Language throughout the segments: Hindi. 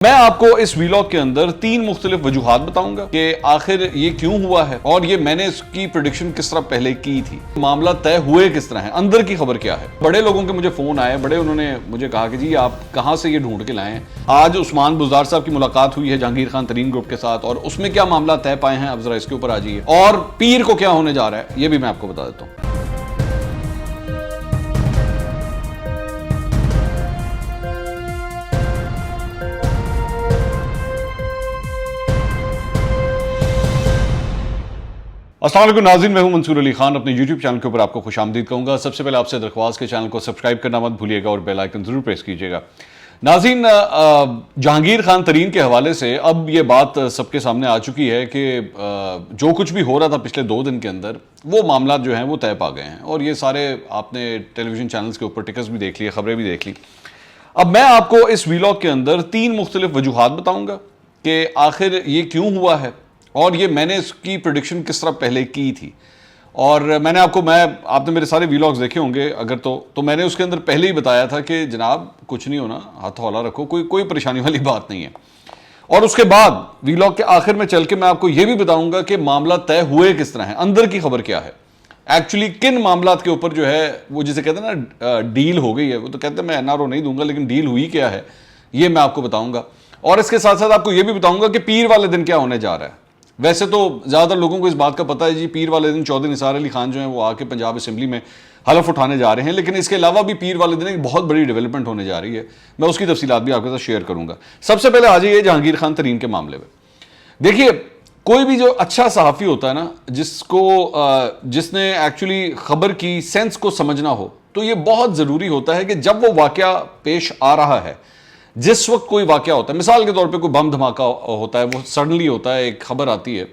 मैं आपको इस वीलॉग के अंदर 3 मुख्तलिफ वजूहात बताऊंगा कि आखिर ये क्यों हुआ है और ये मैंने इसकी प्रेडिक्शन किस तरह पहले की थी। मामला तय हुए किस तरह है, अंदर की खबर क्या है। बड़े लोगों के मुझे फोन आए, बड़े उन्होंने मुझे कहा कि जी आप कहां से ये ढूंढ के लाए हैं। आज उस्मान बुज़दार साहब की मुलाकात हुई है जहांगीर खान तरीन ग्रुप के साथ और उसमें क्या मामला तय पाए हैं, अब जरा इसके ऊपर आ जाइए। और पीर को क्या होने जा रहा है ये भी मैं आपको बता देता हूं। अस्सलाम वालेकुम नाज़रीन, मैं हूं मंसूर अली खान। अपने YouTube चैनल के ऊपर आपको खुशामदीद कहूंगा। सबसे पहले आपसे दरख्वास्त के चैनल को सब्सक्राइब करना मत भूलिएगा और बेल आइकन जरूर प्रेस कीजिएगा। नाज़रीन, जहांगीर खान तरीन के हवाले से अब ये बात सबके सामने आ चुकी है कि जो कुछ भी हो रहा था पिछले 2 दिन के अंदर वो मामला जो हैं वो तय पा गए हैं और ये सारे आपने टेलीविजन चैनल्स के ऊपर टिकट्स भी देख लिए, खबरें भी देख ली। अब मैं आपको इस वीलॉग के अंदर 3 मुख्तलिफ वजूहात बताऊंगा कि आखिर ये क्यों हुआ है और ये मैंने इसकी प्रेडिक्शन किस तरह पहले की थी। और आपने मेरे सारे वीलॉग्स देखे होंगे अगर तो मैंने उसके अंदर पहले ही बताया था कि जनाब कुछ नहीं होना, हाथ हौला रखो, कोई परेशानी वाली बात नहीं है। और उसके बाद वीलॉग के आखिर में चल के मैं आपको ये भी बताऊंगा कि मामला तय हुए किस तरह है, अंदर की खबर क्या है, एक्चुअली किन मामलात के ऊपर जो है वो जिसे कहते हैं ना डील हो गई है। वो तो कहते हैं मैं एनआरओ नहीं दूंगा, लेकिन डील हुई क्या है ये मैं आपको बताऊंगा। और इसके साथ साथ आपको ये भी बताऊंगा कि पीर वाले दिन क्या होने जा रहा है। वैसे तो ज़्यादातर लोगों को इस बात का पता है जी, पीर वाले दिन चौधरी निसार अली खान जो हैं वो आके पंजाब असेंबली में हलफ उठाने जा रहे हैं, लेकिन इसके अलावा भी पीर वाले दिन एक बहुत बड़ी डेवलपमेंट होने जा रही है। मैं उसकी तफसीलात भी आपके साथ शेयर करूंगा। सबसे पहले आ जाइए जहांगीर खान तरीन के मामले में। देखिए, कोई भी जो अच्छा सहाफ़ी होता है ना, जिसने एक्चुअली खबर की सेंस को समझना हो, तो ये बहुत ज़रूरी होता है कि जब वो वाक़या पेश आ रहा है, जिस वक्त कोई वाकया होता है, मिसाल के तौर पे कोई बम धमाका होता है, वो सडनली होता है, एक खबर आती है,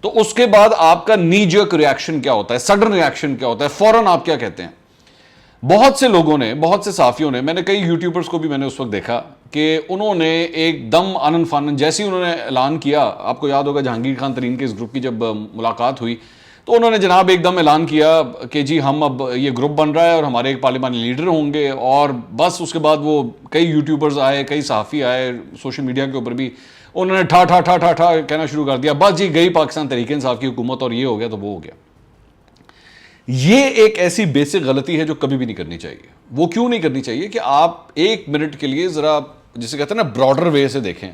तो उसके बाद आपका नी जर्क रिएक्शन क्या होता है, सडन रिएक्शन क्या होता है, फौरन आप क्या कहते हैं। बहुत से लोगों ने, बहुत से साफियों ने, मैंने कई यूट्यूबर्स को भी मैंने उस वक्त देखा कि उन्होंने एकदम आनन फानन जैसे ही उन्होंने ऐलान किया, आपको याद होगा जहांगीर खान तरीन के इस ग्रुप की जब मुलाकात हुई तो उन्होंने जनाब एकदम ऐलान किया कि जी हम अब ये ग्रुप बन रहा है और हमारे एक पार्लिमानी लीडर होंगे। और बस उसके बाद वो कई यूट्यूबर्स आए, कई सहाफ़ी आए, सोशल मीडिया के ऊपर भी उन्होंने ठा ठा ठा ठा ठा कहना शुरू कर दिया, बस जी गई पाकिस्तान तहरीक इंसाफ की हुकूमत और ये हो गया तो वो हो गया। ये एक ऐसी बेसिक गलती है जो कभी भी नहीं करनी चाहिए। वो क्यों नहीं करनी चाहिए कि आप 1 मिनट के लिए ज़रा जिसे कहते हैं ना ब्रॉडर वे से देखें,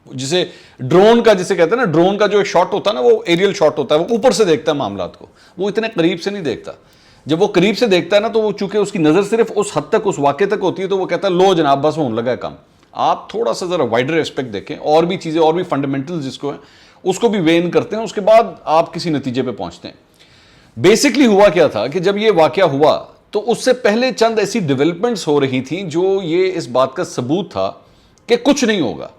जिसे ड्रोन का जिसे कहते हैं ना, ड्रोन का जो एक शॉट होता है ना, वो एरियल शॉट होता है, वो ऊपर से देखता है मामलात को, वो इतने करीब से नहीं देखता। जब वो करीब से देखता है ना तो वो चूंकि उसकी नज़र सिर्फ उस हद तक, उस वाक़े तक होती है, तो वो कहता है लो जनाब बस होने लगा है काम। आप थोड़ा सा ज़रा वाइडर एस्पेक्ट देखें, और भी चीज़ें, और भी फंडामेंटल जिसको है उसको भी वेन करते हैं, उसके बाद आप किसी नतीजे पर पहुँचते हैं। बेसिकली हुआ क्या था कि जब ये वाक़या हुआ तो उससे पहले चंद ऐसी डेवलपमेंट्स हो रही थी जो ये इस बात का सबूत था कि कुछ नहीं होगा।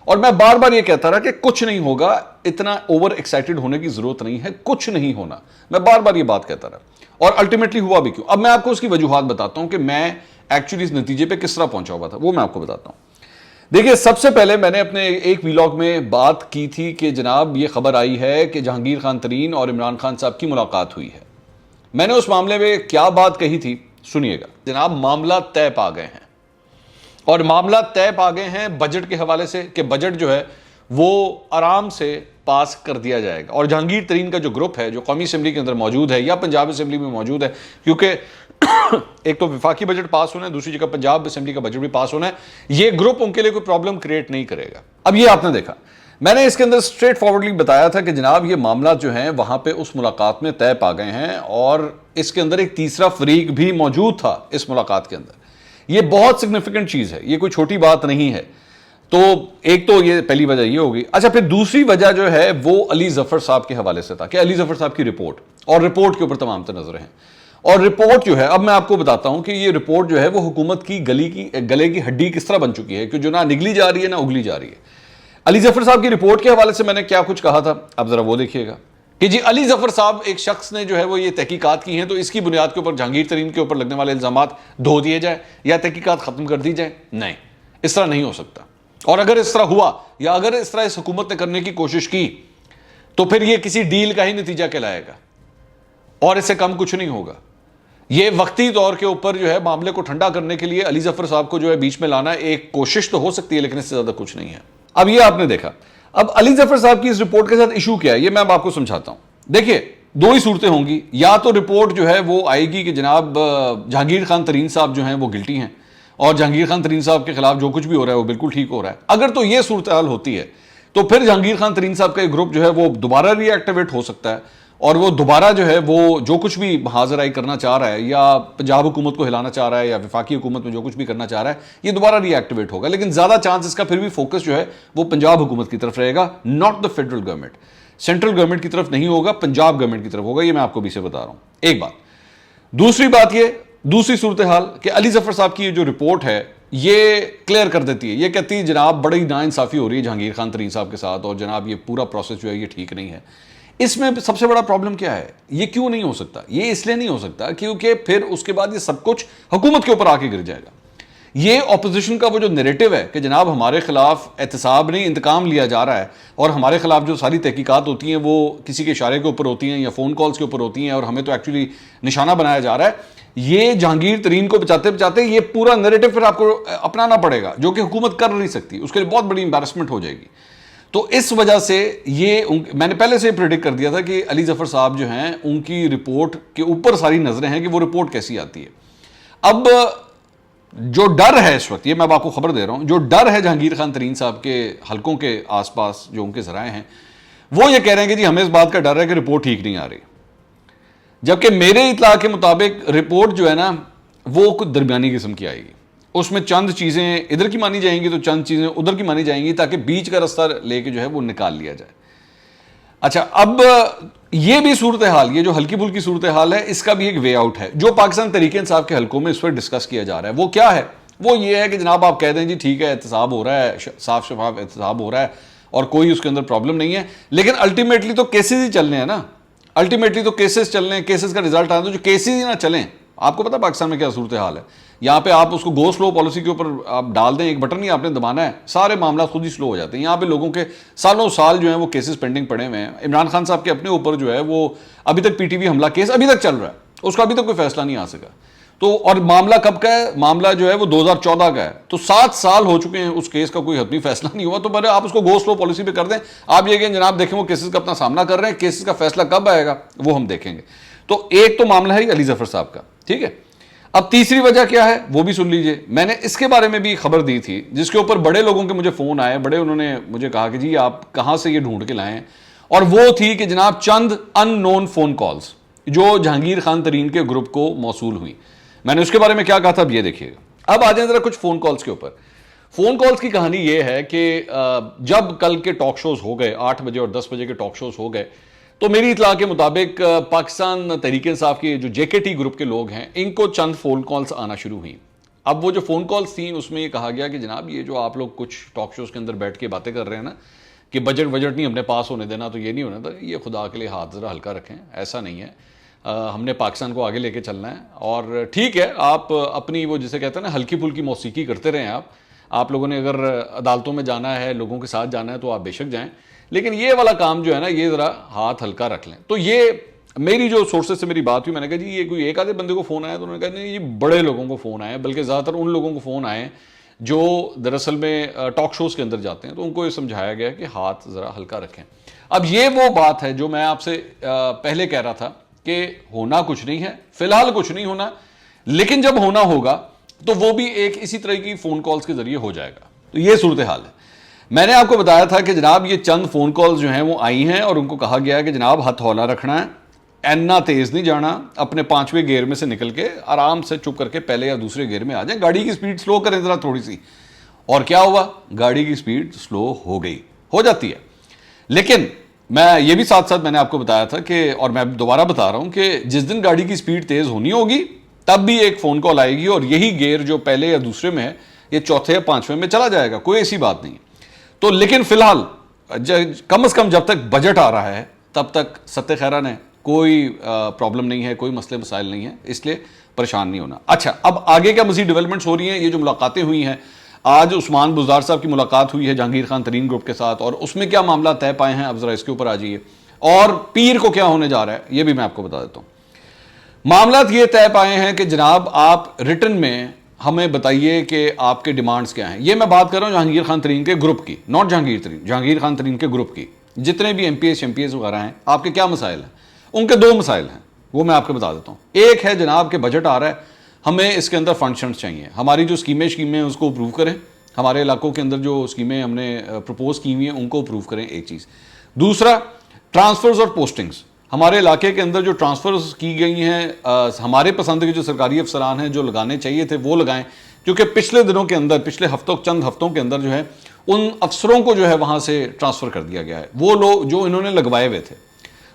और मैं बार बार ये कहता रहा कि कुछ नहीं होगा, इतना ओवर एक्साइटेड होने की जरूरत नहीं है, कुछ नहीं होना। मैं बार बार ये बात कहता रहा और अल्टीमेटली हुआ भी क्यों। अब मैं आपको उसकी वजूहात बताता हूं कि मैं एक्चुअली इस नतीजे पे किस तरह पहुंचा हुआ था, वो मैं आपको बताता हूं। देखिए, सबसे पहले मैंने अपने एक व्लॉग में बात की थी कि जनाब ये खबर आई है कि जहांगीर खान तरीन और इमरान खान साहब की मुलाकात हुई है। मैंने उस मामले में क्या बात कही थी सुनिएगा। जनाब मामला तय पा गए हैं और मामला तय पा गए हैं बजट के हवाले से कि बजट जो है वो आराम से पास कर दिया जाएगा। और जहांगीर तरीन का जो ग्रुप है, जो कौमी असेंबली के अंदर मौजूद है या पंजाब असेंबली में मौजूद है, क्योंकि एक तो विफाकी बजट पास होना है, दूसरी जगह पंजाब असेंबली का बजट भी पास होना है, ये ग्रुप उनके लिए कोई प्रॉब्लम क्रिएट नहीं करेगा। अब ये आपने देखा, मैंने इसके अंदर स्ट्रेट फॉरवर्डली बताया था कि जनाब ये मामला जो है वहां पे उस मुलाकात में तय पा गए हैं और इसके अंदर एक तीसरा फरीक भी मौजूद था इस मुलाकात के अंदर। ये बहुत सिग्निफिकेंट चीज़ है, ये कोई छोटी बात नहीं है। तो एक तो ये पहली वजह ये होगी। अच्छा, फिर दूसरी वजह जो है वो अली जफर साहब के हवाले से था कि अली जफर साहब की रिपोर्ट, और रिपोर्ट के ऊपर तमाम नजरें हैं। और रिपोर्ट जो है, अब मैं आपको बताता हूं कि ये रिपोर्ट जो है वो हुकूमत की गले की हड्डी किस तरह बन चुकी है कि जो ना निगली जा रही है ना उगली जा रही है। अली जफर साहब की रिपोर्ट के हवाले से मैंने क्या कुछ कहा था, अब जरा वो देखिएगा कि जी अली जफर साहब एक शख्स ने जो है वो ये तहकीकात की हैं, तो इसकी बुनियाद के ऊपर जहांगीर तरीन के ऊपर लगने वाले इल्जामात धो दिए जाए या तहकीकात खत्म कर दी जाए। नहीं, इस तरह नहीं हो सकता। और अगर इस तरह हुआ या अगर इस तरह इस हुकूमत ने करने की कोशिश की तो फिर ये किसी डील का ही नतीजा कहलाएगा और इससे कम कुछ नहीं होगा। ये वक्ती तौर के ऊपर जो है मामले को ठंडा करने के लिए अली जफर साहब को जो है बीच में लाना एक कोशिश तो हो सकती है, लेकिन इससे ज्यादा कुछ नहीं है। अब ये आपने देखा, अब अली जफर साहब की इस रिपोर्ट के साथ इशू क्या है, ये मैं अब आपको समझाता हूं। देखिए, दो ही सूरतें होंगी, या तो रिपोर्ट जो है वो आएगी कि जनाब जहांगीर खान तरीन साहब जो हैं वो गिल्टी हैं और जहांगीर खान तरीन साहब के खिलाफ जो कुछ भी हो रहा है वो बिल्कुल ठीक हो रहा है। अगर तो ये सूरत हाल होती है तो फिर जहांगीर खान तरीन साहब का एक ग्रुप जो है वो दोबारा रीएक्टिवेट हो सकता है और वो दोबारा जो है वो जो कुछ भी हाजिराई करना चाह रहा है या पंजाब हुकूमत को हिलाना चाह रहा है या वफाकी हुकूमत में जो कुछ भी करना चाह रहा है, ये दोबारा रीएक्टिवेट होगा। लेकिन ज्यादा चांस इसका फिर भी फोकस जो है वो पंजाब हुकूमत की तरफ रहेगा, not the federal government. Central government की तरफ नहीं होगा, पंजाब गवर्नमेंट की तरफ होगा। ये मैं आपको भी से बता रहा हूं, एक बात। दूसरी बात ये, दूसरी सूरत हाल कि अली जफर साहब की जो रिपोर्ट है ये क्लियर कर देती है, ये कहती है जनाब बड़ी नाइंसाफी हो रही है जहांगीर खान तरीन साहब के साथ और जनाब ये पूरा प्रोसेस जो है ये ठीक नहीं है। इसमें सबसे बड़ा प्रॉब्लम क्या है, ये क्यों नहीं हो सकता? ये इसलिए नहीं हो सकता क्योंकि फिर उसके बाद ये सब कुछ हुकूमत के ऊपर आके गिर जाएगा। ये ऑपोजिशन का वो जो नैरेटिव है कि जनाब हमारे खिलाफ एहतसाब नहीं इंतकाम लिया जा रहा है और हमारे खिलाफ जो सारी तहकीकात होती हैं वो किसी के इशारे के ऊपर होती हैं या फ़ोन कॉल्स के ऊपर होती हैं और हमें तो एक्चुअली निशाना बनाया जा रहा है, ये जहांगीर तरीन को बचाते बचाते ये पूरा नैरेटिव फिर आपको अपनाना पड़ेगा, जो कि हुकूमत कर नहीं सकती। उसके लिए बहुत बड़ी एम्बैरसमेंट हो जाएगी। तो इस वजह से ये मैंने पहले से प्रेडिक्ट कर दिया था कि अली जफर साहब जो हैं उनकी रिपोर्ट के ऊपर सारी नजरें हैं कि वो रिपोर्ट कैसी आती है। अब जो डर है इस वक्त, ये मैं आपको खबर दे रहा हूं, जो डर है जहांगीर खान तरीन साहब के हलकों के आसपास जो उनके जराए हैं, वो ये कह रहे हैं कि जी हमें इस बात का डर है कि रिपोर्ट ठीक नहीं आ रही। जबकि मेरे इतला के मुताबिक रिपोर्ट जो है ना वो कुछ दरमियानी किस्म की आएगी। उसमें चंद चीज़ें इधर की मानी जाएंगी तो चंद चीज़ें उधर की मानी जाएंगी ताकि बीच का रास्ता लेके जो है वो निकाल लिया जाए। अच्छा, अब ये भी सूरत हाल, ये जो हल्की फुल्की सूरत हाल है, इसका भी एक वे आउट है जो पाकिस्तान तहरीक इंसाफ के हलकों में इस पर डिस्कस किया जा रहा है। वो क्या है? वो ये है कि जनाब आप कह दें जी ठीक है एहतसाब हो रहा है, साफ शफाफ एहतसाब हो रहा है और कोई उसके अंदर प्रॉब्लम नहीं है, लेकिन अल्टीमेटली तो केसेस ही चलने हैं ना, अल्टीमेटली तो केसेस चलने हैं, केसेस का रिजल्ट आना, तो जो केसेस ही ना चलें। आपको पता पाकिस्तान में क्या सूरत हाल है, यहाँ पे आप उसको गो स्लो पॉलिसी के ऊपर आप डाल दें, एक बटन ही आपने दबाना है, सारे मामला खुद ही स्लो हो जाते हैं। यहाँ पे लोगों के सालों साल जो है वो केसेस पेंडिंग पड़े हुए हैं। इमरान खान साहब के अपने ऊपर जो है वो अभी तक पीटीवी हमला केस अभी तक चल रहा है, उसका अभी तक कोई फैसला नहीं आ सका। तो और मामला कब का है? मामला जो है वो 2014 का है, तो 7 साल हो चुके हैं, उस केस का कोई हतमी फैसला नहीं हुआ। तो बड़े आप उसको गो स्लो पॉलिसी पे कर दें, आप ये कहें जनाब देखें वो केसेस का अपना सामना कर रहे हैं, केसेस का फैसला कब आएगा वो हम देखेंगे। तो एक तो मामला है अली जफर साहब का, ठीक है। अब तीसरी वजह क्या है वो भी सुन लीजिए। मैंने इसके बारे में भी खबर दी थी जिसके ऊपर बड़े लोगों के मुझे फोन आए, बड़े उन्होंने मुझे कहा कि जी आप कहां से ये ढूंढ के लाएं, और वो थी कि जनाब चंद अननोन फोन कॉल्स जो जहांगीर खान तरीन के ग्रुप को मौसूल हुई। मैंने उसके बारे में क्या कहा था अब ये देखिएगा। अब आ जाए जरा कुछ फोन कॉल्स के ऊपर। फोन कॉल्स की कहानी ये है कि जब कल के टॉक शोज हो गए, 8 बजे और 10 बजे के टॉक शोज हो गए, तो मेरी इतला के मुताबिक पाकिस्तान तहरीक इंसाफ के जो जेकेटी ग्रुप के लोग हैं इनको चंद फोन कॉल्स आना शुरू हुई। अब वो जो फोन कॉल्स थी उसमें ये कहा गया कि जनाब ये जो आप लोग कुछ टॉक शोज के अंदर बैठ के बातें कर रहे हैं ना कि बजट नहीं हमने पास होने देना, तो ये नहीं होना था, ये खुदा के लिए हाथ ज़रा हल्का रखें, ऐसा नहीं है। हमने पाकिस्तान को आगे लेके चलना है। और ठीक है, आप अपनी वो जिसे कहते हैं ना हल्की फुल्की मौसीकी करते रहें। आप लोगों ने अगर अदालतों में जाना है, लोगों के साथ जाना है तो आप बेशक जाएं, लेकिन ये वाला काम जो है ना ये ज़रा हाथ हल्का रख लें। तो ये मेरी जो सोर्सेज से मेरी बात हुई, मैंने कहा जी ये कोई एक आधे बंदे को फ़ोन आया, तो उन्होंने कहा नहीं ये बड़े लोगों को फ़ोन आए, बल्कि ज़्यादातर उन लोगों को फ़ोन आए जो दरअसल में टॉक शोज़ के अंदर जाते हैं, तो उनको ये समझाया गया कि हाथ ज़रा हल्का रखें। अब ये वो बात है जो मैं आपसे पहले कह रहा था कि होना कुछ नहीं है, फिलहाल कुछ नहीं होना, लेकिन जब होना होगा तो वो भी एक इसी तरह की फ़ोन कॉल्स के ज़रिए हो जाएगा। तो ये सूरत हाल है। मैंने आपको बताया था कि जनाब ये चंद फ़ोन कॉल्स जो हैं वो आई हैं और उनको कहा गया है कि जनाब हथौला रखना है, इतना तेज़ नहीं जाना, अपने 5वें गियर में से निकल के आराम से चुप करके पहले या दूसरे गियर में आ जाए, गाड़ी की स्पीड स्लो करें ज़रा थोड़ी सी। और क्या हुआ? गाड़ी की स्पीड स्लो हो गई, हो जाती है। लेकिन मैं ये भी साथ साथ मैंने आपको बताया था कि, और मैं दोबारा बता रहा हूँ कि जिस दिन गाड़ी की स्पीड तेज़ होनी होगी तब भी एक फ़ोन कॉल आएगी और यही गियर जो पहले या दूसरे में है ये चौथे या 5वें में चला जाएगा, कोई ऐसी बात नहीं। तो लेकिन फिलहाल कम से कम जब तक बजट आ रहा है तब तक सत्ते खैरान है, कोई प्रॉब्लम नहीं है, कोई मसले मसाइल नहीं है, इसलिए परेशान नहीं होना। अच्छा, अब आगे क्या मज़ीद डेवलपमेंट्स हो रही हैं? ये जो मुलाकातें हुई हैं, आज उस्मान बुज़दार साहब की मुलाकात हुई है जहांगीर खान तरीन ग्रुप के साथ, और उसमें क्या मामला तय पाए हैं, अब ज़रा इसके ऊपर आ जाइए। और पीर को क्या होने जा रहा है ये भी मैं आपको बता देता हूँ। मामला ये तय पाए हैं कि जनाब आप रिटर्न में हमें बताइए कि आपके डिमांड्स क्या हैं। ये मैं बात कर रहा हूं जहांगीर खान तरीन के ग्रुप की, नॉट जहांगीर तरीन, जहांगीर खान तरीन के ग्रुप की। जितने भी एमपीएस एमपीएस वगैरह हैं, आपके क्या मसाइल हैं? उनके दो मसाइल हैं, वो मैं आपको बता देता हूं। एक है जनाब के बजट आ रहा है, हमें इसके अंदर फंक्शंस चाहिए, हमारी जो स्कीमें उसको अप्रूव करें, हमारे इलाकों के अंदर जो स्कीमें हमने प्रपोज की हुई हैं उनको अप्रूव करें, एक चीज़। दूसरा, ट्रांसफर्स और पोस्टिंग्स, हमारे इलाके के अंदर जो ट्रांसफर्स की गई हैं, हमारे पसंद के जो सरकारी अफसरान हैं जो लगाने चाहिए थे वो लगाएं, क्योंकि पिछले दिनों के अंदर, पिछले चंद हफ्तों के अंदर जो है उन अफसरों को जो है वहां से ट्रांसफर कर दिया गया है, वो लोग जो इन्होंने लगवाए हुए थे।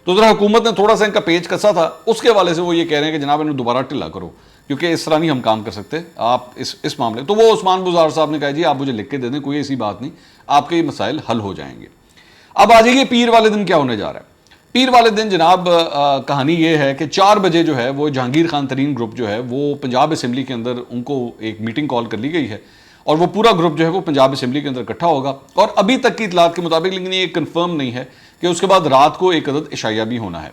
तो जरा हुकूमत ने थोड़ा सा इनका पेच कसा था, उसके हवाले से वो ये कह रहे हैं कि जनाब इन्हें दोबारा ढिला करो, क्योंकि इस तरह नहीं हम काम कर सकते आप इस मामले। तो वो उस्मान बुज़ार साहब ने कहा जी आप मुझे लिख के दे दें, कोई ऐसी बात नहीं, आपके ये मसाइल हल हो जाएंगे। अब आ जाइए पीर वाले दिन क्या होने जा रहा है। पीर वाले दिन जनाब कहानी ये है कि 4 बजे जो है वो जहांगीर खान तरीन ग्रुप जो है वो पंजाब असम्बली के अंदर उनको एक मीटिंग कॉल कर ली गई है, और वो पूरा ग्रुप जो है वो पंजाब असम्बली के अंदर इकट्ठा होगा। और अभी तक की इतलात के मुताबिक, लेकिन ये कंफर्म नहीं है, कि उसके बाद रात को एक अदद इशाया भी होना है।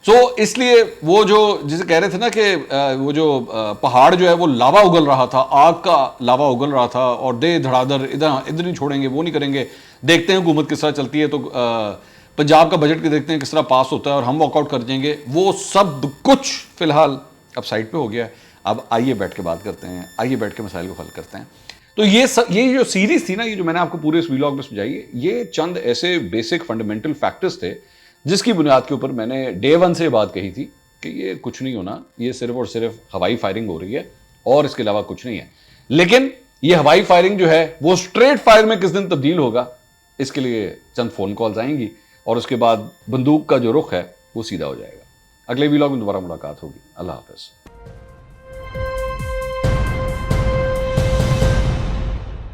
सो इसलिए वो जो जिसे कह रहे थे ना कि वो जो पहाड़ जो है वो लावा उगल रहा था, आग का लावा उगल रहा था, और दे धड़ाधड़ इधर नहीं छोड़ेंगे, वो नहीं करेंगे, देखते हैं हुकूमत किस तरह चलती है, तो पंजाब का बजट के देखते हैं किस तरह पास होता है और हम वॉकआउट कर जाएंगे, वो सब कुछ फिलहाल अब साइड पे हो गया है। अब आइए बैठ के बात करते हैं, आइए बैठ के मसाइल को हल करते हैं। तो ये जो सीरीज थी ना, ये जो मैंने आपको पूरे इस व्लॉग में समझाई, ये चंद ऐसे बेसिक फंडामेंटल फैक्टर्स थे जिसकी बुनियाद के ऊपर मैंने डे 1 से बात कही थी कि ये कुछ नहीं होना, ये सिर्फ और सिर्फ हवाई फायरिंग हो रही है और इसके अलावा कुछ नहीं है। लेकिन ये हवाई फायरिंग जो है वो स्ट्रेट फायर में किस दिन तब्दील होगा, इसके लिए चंद फोन कॉल्स आएंगी और उसके बाद बंदूक का जो रुख है वो सीधा हो जाएगा। अगले व्लॉग में दोबारा मुलाकात होगी। अल्लाह हाफिज।